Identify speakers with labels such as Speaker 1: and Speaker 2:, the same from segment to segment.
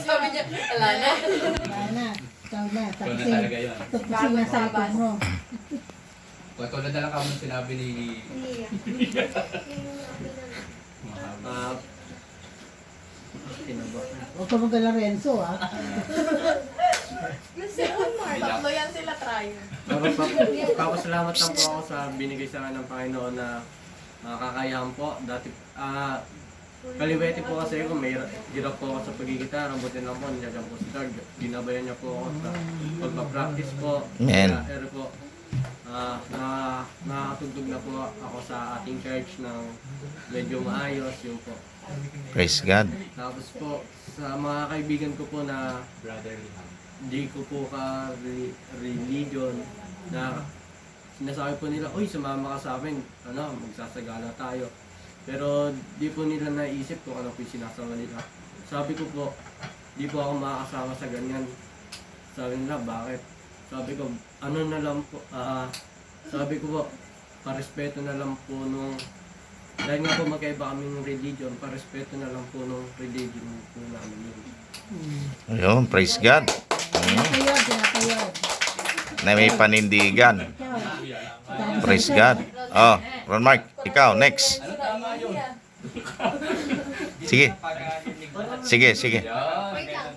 Speaker 1: Sabi niya, wala na.
Speaker 2: Wala na. Ikaw na.
Speaker 3: Ikaw na talaga yun.
Speaker 2: Tapusin na sa likod mo.
Speaker 3: Tulad na lang kamo sinabi ni...
Speaker 2: Huwag ka magala Renzo, ha?
Speaker 1: Tatlo yan sila, try.
Speaker 4: Papasalamat lang po ako sa binigay sa akin ng Panginoon na kakayahan po. Dati, kaliwete po kasi ako, may hirap po ako sa pagigitara. Buti lang po, nandiyan po si Doug. Ginabayan niya po ako sa pagpa-practice po.
Speaker 5: Amen.
Speaker 4: Kaya po, nakatugtog na po ako sa ating church ng medyo maayos, yun po.
Speaker 5: Praise God.
Speaker 4: Tapos po, sa mga kaibigan ko po na
Speaker 3: Brotherly Ham.
Speaker 4: di ko po ka-religion na sinasabi po nila, uy, sumama ka sa amin, magsasagala tayo. Pero di po nila naisip kung ano po yung sinasama nila. Sabi ko po, di po ako makakasama sa ganyan. Sabi nila, bakit? Sabi ko, ano na lang po, sabi ko po, parespeto na lang po nung, dahil nga po magkaiba kaming religion, parespeto na lang po nung religion po namin yun.
Speaker 5: Ayun, praise God.
Speaker 2: Pinapayod.
Speaker 5: Na may panindigan. Praise God. Oh, Ron Mark, ikaw, next. Sige. Sige.
Speaker 3: Yan.
Speaker 1: Wait lang.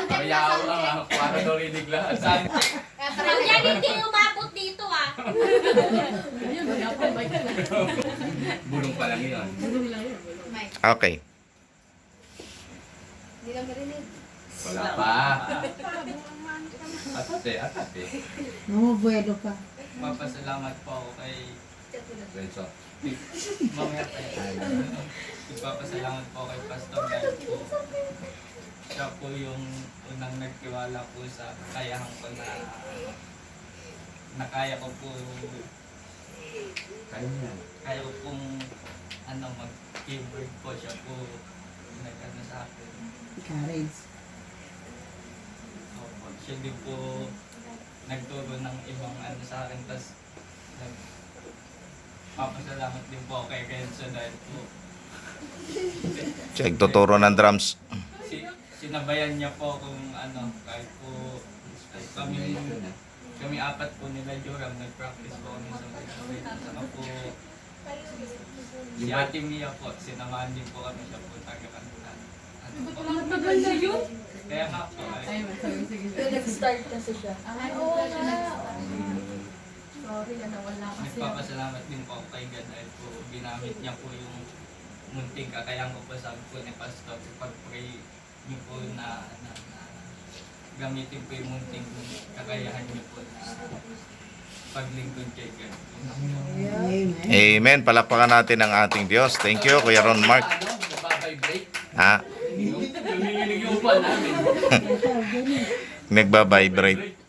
Speaker 3: Mayaw lang ako. Para daw rinig lahat.
Speaker 6: Pag yan hindi umabot dito ah.
Speaker 3: Bulong pa lang yun.
Speaker 5: Okay.
Speaker 1: Hindi lang marinig.
Speaker 3: Wala pa. Atate.
Speaker 2: Numubuelo ka.
Speaker 7: Papasalamat po ako kay
Speaker 3: Renzo.
Speaker 7: Mamaya tayo. Magpapasalamat po kay Pastor dahil po siya po yung unang nagtiwala po sa kakayahan ko na kaya ko po
Speaker 3: Kaya yan.
Speaker 7: kaya ko pong mag-keyboard po siya po nag-ano sa akin.
Speaker 2: Courage.
Speaker 7: Opo, siya din po nagturo ng ibang sa akin, tas papasalamat din po ako kay Renzo dahil po
Speaker 5: Check tuturo ng drums.
Speaker 7: sinabayan niya po kung kahit po kami apat po nila Joram, nag-practice po kami sa mga saka po si Ate Mia po, sinamahan din po kami siya po taga-kanta.
Speaker 1: Matagal na yun.
Speaker 7: Kaya nga po,
Speaker 1: Nag-start kasi siya. Oo nga.
Speaker 6: Sorry, wala kasi.
Speaker 7: nagpapasalamat din po ako kay God dahil po ginamit niya po yung munting kakayahan ko po, sabi po ni Pastor, pag-pray niyo po na gamitin po yung munting kakayahan niyo po na paglingkod kay God.
Speaker 2: Amen.
Speaker 5: Amen. Palakpakan natin ang ating Diyos. Thank you, Kuya Ron Mark.
Speaker 3: Nagbabibrate.
Speaker 5: Ha?
Speaker 3: Yung upan namin.
Speaker 5: Nagbabibrate.